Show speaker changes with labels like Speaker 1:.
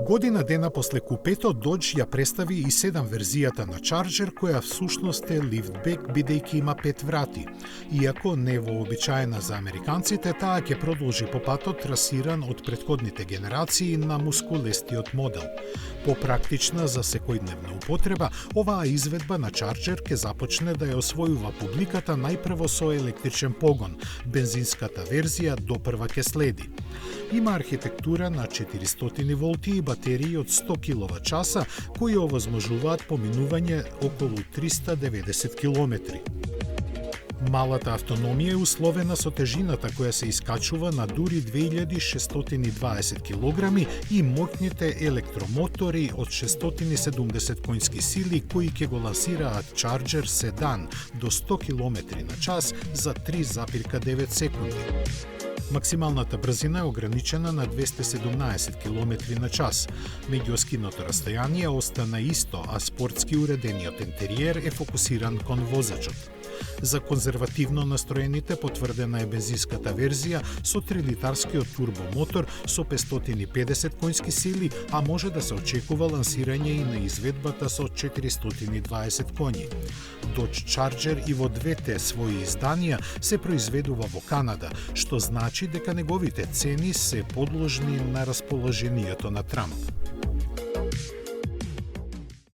Speaker 1: Година дена после купето, Dodge ја представи и 7 верзијата на Charger, која всушност е лифтбек бидејќи има 5 врати. Иако не вообичаена за американците, таа ќе продолжи по патот трасиран од претходните генерации на мускулестиот модел. Попрактична за секојдневна употреба, оваа изведба на Charger ќе започне да ја освојува публиката најпрво со електричен погон. Бензинската верзија допрва ќе следи. Има архитектура на 400 волти и батерии од 100 киловат-часа кои овозможуваат поминување околу 390 километри. Малата автономија е условена со тежината која се искачува на дури 2620 килограми и моќните електромотори од 670 конски сили кои ќе го лансираат Charger седан до 100 км на час за 3,9 секунди. Максималната брзина е ограничена на 217 км на час. Меѓуоскиното расстојание остана исто, а спортски уредениот интериер е фокусиран кон возачот. За конзервативно настроените потврдена е бензинската верзија со 3-литарскиот турбомотор со 550 конски сили, а може да се очекува лансирање и на изведбата со 420 коњи. Dodge Charger и во двете своји изданија се произведува во Канада, што значи дека неговите цени се подложни на расположението на Трамп.